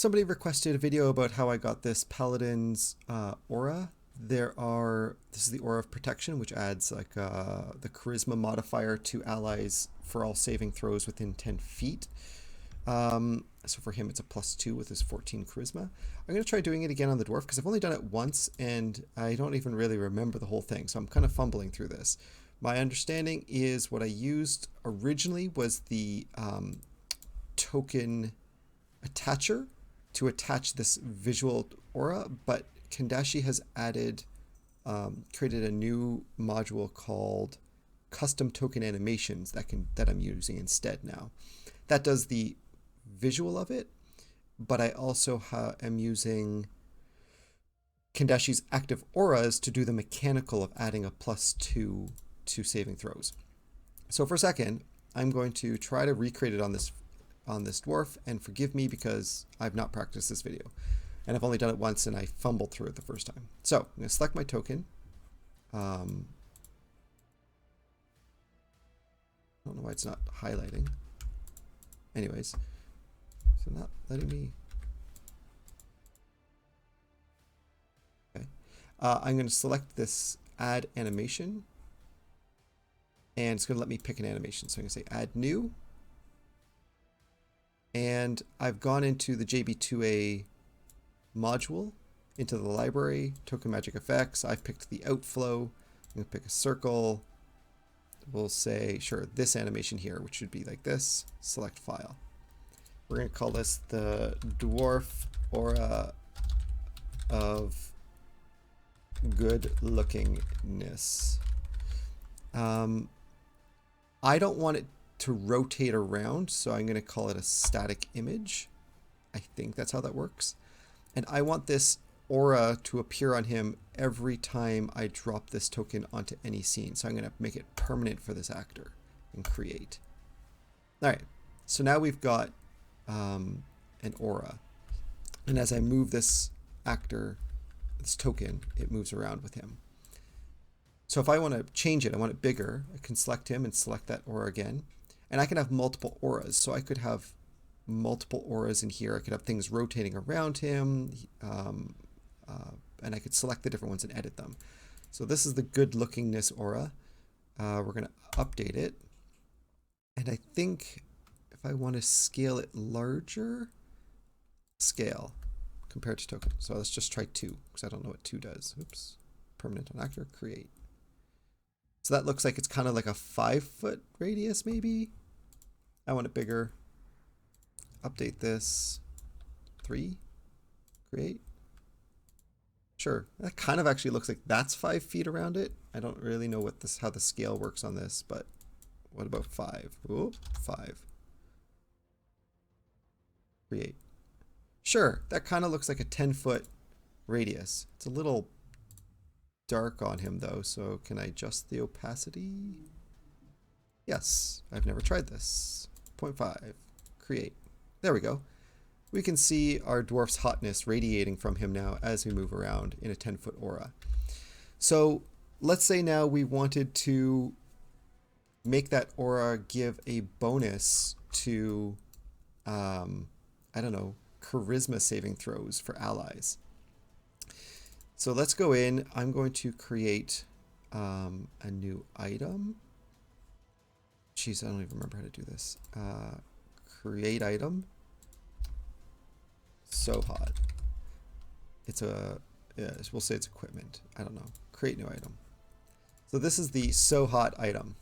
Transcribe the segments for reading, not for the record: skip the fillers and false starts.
Somebody requested a video about how I got this Paladin's aura. This is the aura of protection, which adds like the charisma modifier to allies for all saving throws within 10 feet. So for him, it's a +2 with his 14 charisma. I'm going to try doing it again on the dwarf because I've only done it once and I don't even really remember the whole thing. So I'm kind of fumbling through this. My understanding is what I used originally was the token attacher to attach this visual aura, but Kandashi has created a new module called custom token animations that I'm using instead now. That does the visual of it, but I also am using Kandashi's active auras to do the mechanical of adding a +2 to saving throws. So for a second, I'm going to try to recreate it on this dwarf, and forgive me because I've not practiced this video and I've only done it once and I fumbled through it the first time. So I'm going to select my token. I don't know why it's not highlighting. Anyways, so not letting me. Okay. I'm going to select this add animation and it's going to let me pick an animation. So I'm going to say add new. And I've gone into the JB2A module, into the library, token magic effects. I've picked the outflow. I'm going to pick a circle. We'll say, sure, this animation here, which should be like this. Select file. We're going to call this the dwarf aura of good lookingness. I don't want it to rotate around, so I'm going to call it a static image. I think that's how that works. And I want this aura to appear on him every time I drop this token onto any scene. So I'm going to make it permanent for this actor and create. All right, so now we've got an aura. And as I move this actor, this token, it moves around with him. So if I want to change it, I want it bigger, I can select him and select that aura again. And I can have multiple auras. So I could have multiple auras in here. I could have things rotating around him. And I could select the different ones and edit them. So this is the good lookingness aura. We're going to update it. And I think if I want to scale it larger, scale compared to token. So let's just try 2 because I don't know what 2 does. Oops. Permanent on actor, create. So that looks like it's kind of like a 5-foot radius maybe. I want it bigger. Update this. 3. Create. Sure. That kind of actually looks like that's 5 feet around it. I don't really know what how the scale works on this, but what about 5? Oop, 5. Create. Sure. That kind of looks like a 10-foot radius. It's a little dark on him though, so can I adjust the opacity? Yes, I've never tried this. 0.5, create. There we go. We can see our dwarf's hotness radiating from him now as we move around in a 10-foot aura. So let's say now we wanted to make that aura give a bonus to, I don't know, charisma saving throws for allies. So let's go in. I'm going to create a new item. Jeez, I don't even remember how to do this. Create item. So hot. It's we'll say it's equipment. I don't know. Create new item. So this is the so hot item.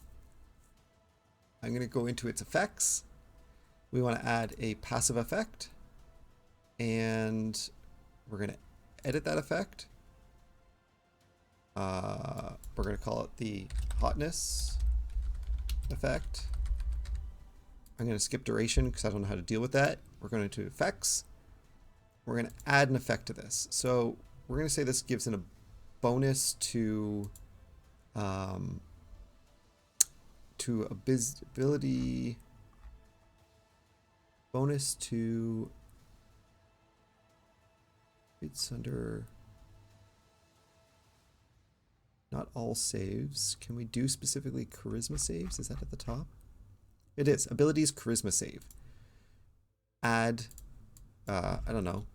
I'm going to go into its effects. We want to add a passive effect. And we're going to edit that effect. We're going to call it the hotness effect. I'm going to skip duration because I don't know how to deal with that. We're going to effects. We're going to add an effect to this. So we're going to say this gives a bonus to ability, bonus to, it's under not all saves. Can we do specifically charisma saves? Is that at the top? It is. Abilities charisma save. Add I don't know,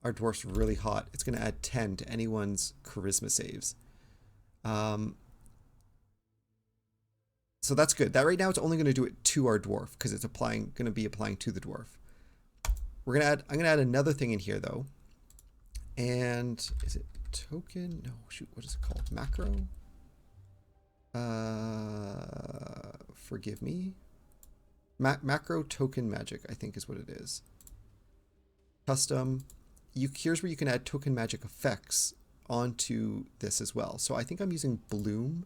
our dwarf's really hot, it's going to add 10 to anyone's charisma saves. So that's good. That right now it's only going to do it to our dwarf because it's going to be applying to the dwarf. I'm going to add another thing in here though. And is it token? No, shoot, what is it called? Macro? Forgive me. Macro token magic, I think is what it is. Custom. Here's where you can add token magic effects onto this as well. So I think I'm using Bloom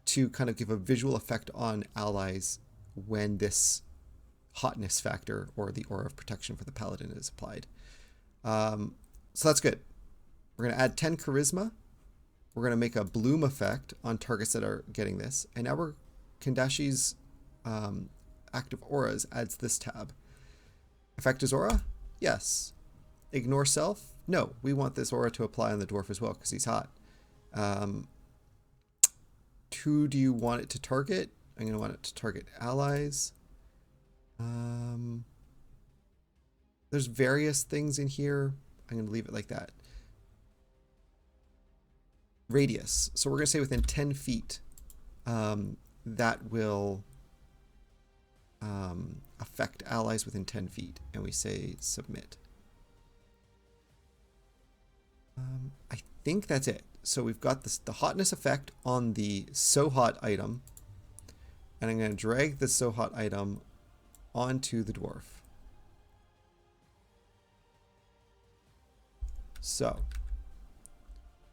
to kind of give a visual effect on allies when this hotness factor or the aura of protection for the paladin is applied. So that's good. We're going to add 10 charisma. We're going to make a bloom effect on targets that are getting this. And now Kandashi's active auras adds this tab. Affect his aura? Yes. Ignore self? No. We want this aura to apply on the dwarf as well because he's hot. Who do you want it to target? I'm going to want it to target allies. There's various things in here. I'm going to leave it like that. Radius. So we're going to say within 10 feet. That will affect allies within 10 feet. And we say submit. I think that's it. So we've got the hotness effect on the So Hot item. And I'm going to drag the So Hot item onto the dwarf. So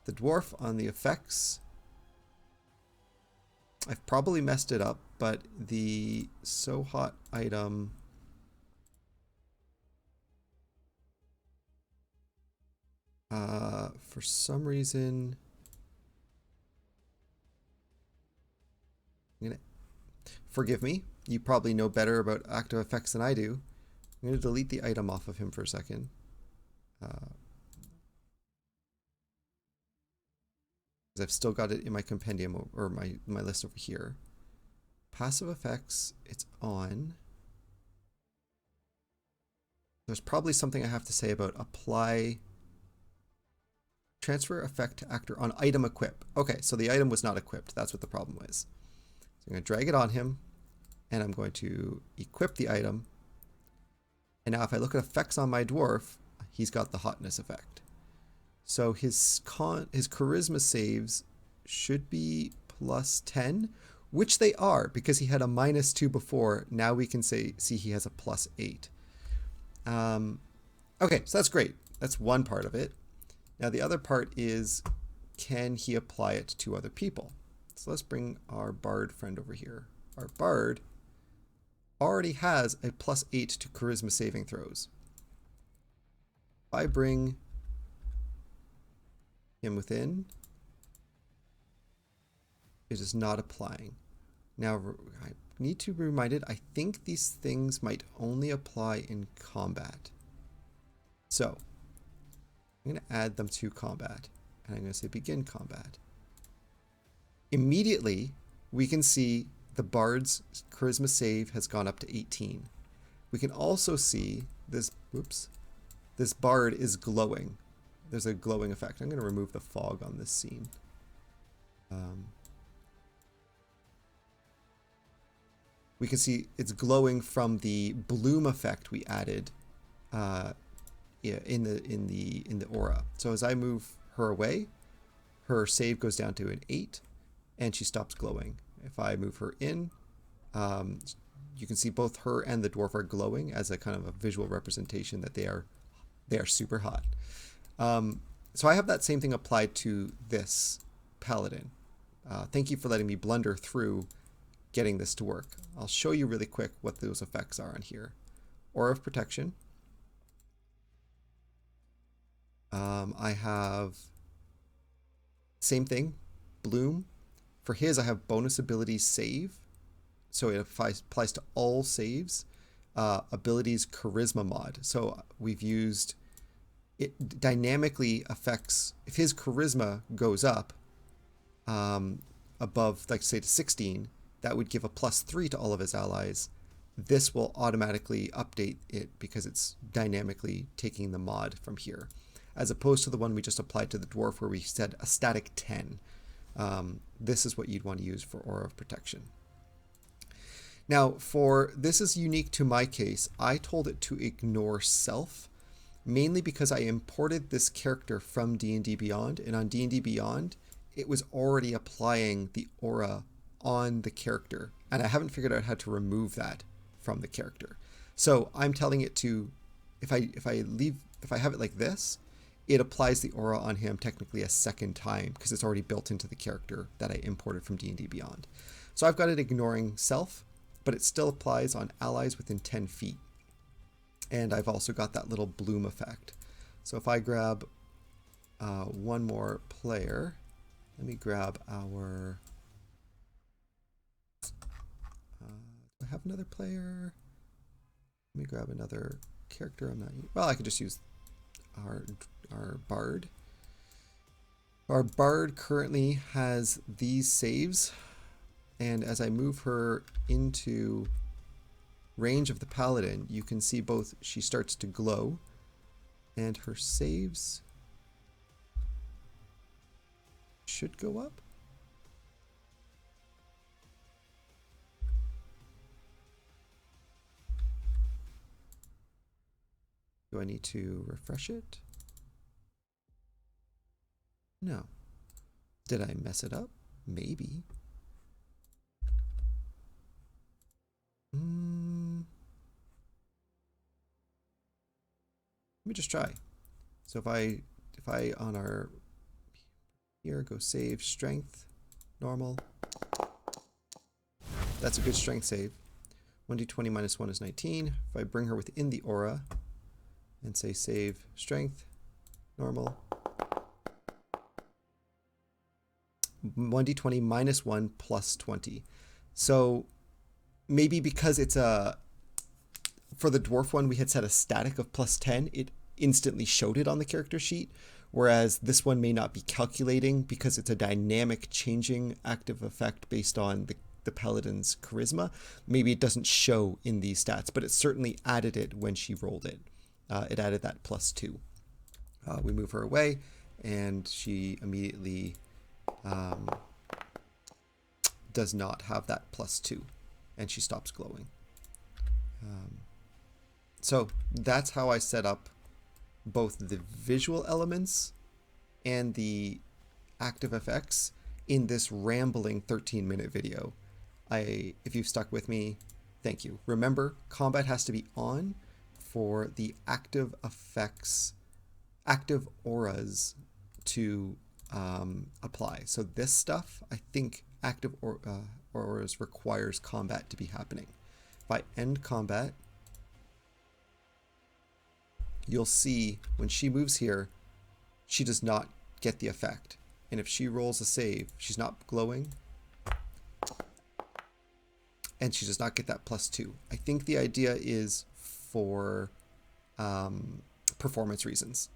the dwarf on the effects, I've probably messed it up, but the So Hot item for some reason forgive me, you probably know better about active effects than I do. I'm going to delete the item off of him for a second. Because I've still got it in my compendium or my list over here. Passive effects, it's on. There's probably something I have to say about apply transfer effect to actor on item equip. Okay, so the item was not equipped. That's what the problem was. So I'm going to drag it on him and I'm going to equip the item. And now if I look at effects on my dwarf, he's got the hotness effect. So his charisma saves should be plus 10, which they are because he had a -2 before. Now we can see he has a plus 8. Okay, so that's great. That's one part of it. Now the other part is, can he apply it to other people? So let's bring our bard friend over here. Our bard already has a plus 8 to charisma saving throws. If I bring him within, it is not applying. Now I need to be reminded, I think these things might only apply in combat. So I'm going to add them to combat and I'm going to say begin combat. Immediately we can see the bard's charisma save has gone up to 18. We can also see this, this bard is glowing. There's a glowing effect. I'm going to remove the fog on this scene. We can see it's glowing from the bloom effect we added in the aura. So as I move her away, her save goes down to an 8 and she stops glowing. If I move her in, you can see both her and the dwarf are glowing as a kind of a visual representation that they are super hot. So I have that same thing applied to this paladin. Thank you for letting me blunder through getting this to work. I'll show you really quick what those effects are on here. Aura of protection. I have same thing, bloom. For his, I have bonus abilities save. So it applies to all saves. Abilities charisma mod. So we've used it dynamically affects, if his charisma goes up above, like say to 16, that would give a +3 to all of his allies. this will automatically update it because it's dynamically taking the mod from here, as opposed to the one we just applied to the dwarf where we said a static 10. This is what you'd want to use for Aura of Protection. Now, this is unique to my case. I told it to ignore self, mainly because I imported this character from D&D Beyond, and on D&D Beyond, it was already applying the aura on the character, and I haven't figured out how to remove that from the character. So I'm telling it to, if I have it like this, it applies the aura on him technically a second time because it's already built into the character that I imported from D&D Beyond. So I've got it ignoring self, but it still applies on allies within 10 feet. And I've also got that little bloom effect. So if I grab one more player, let me grab our... do I have another player? Let me grab another character. I'm not... Well, I could just use our bard. Our bard currently has these saves, and as I move her into range of the paladin, you can see both she starts to glow and her saves should go up. Do I need to refresh it? No. Did I mess it up? Maybe. Let me just try. So if I on our here go save strength, normal. That's a good strength save. 1d20 minus 1 is 19. If I bring her within the aura and say save strength, normal. 1d20 minus 1 plus 20. So maybe because it's for the dwarf one, we had set a static of plus 10, it instantly showed it on the character sheet, whereas this one may not be calculating because it's a dynamic changing active effect based on the paladin's charisma. Maybe it doesn't show in these stats, but it certainly added it when she rolled it. It added that plus 2. We move her away, and she immediately does not have that plus 2, and she stops glowing. So that's how I set up both the visual elements and the active effects in this rambling 13-minute video. If you've stuck with me, thank you. Remember, combat has to be on for the active effects, active auras to apply. So this stuff, I think active auras requires combat to be happening. If I end combat, you'll see when she moves here, she does not get the effect. And if she rolls a save, she's not glowing. And she does not get that plus 2. I think the idea is for performance reasons.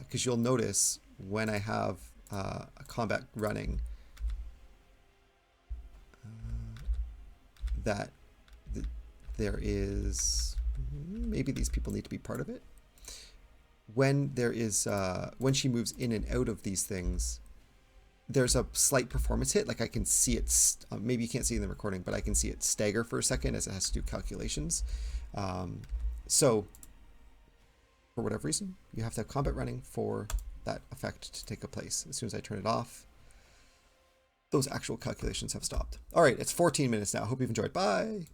Because you'll notice when I have a combat running that there is, maybe these people need to be part of it. When there is, when she moves in and out of these things, there's a slight performance hit. Like I can see it, maybe you can't see it in the recording, but I can see it stagger for a second as it has to do calculations. So for whatever reason, you have to have combat running for that effect to take place. As soon as I turn it off, those actual calculations have stopped. All right, it's 14 minutes now. Hope you've enjoyed. Bye.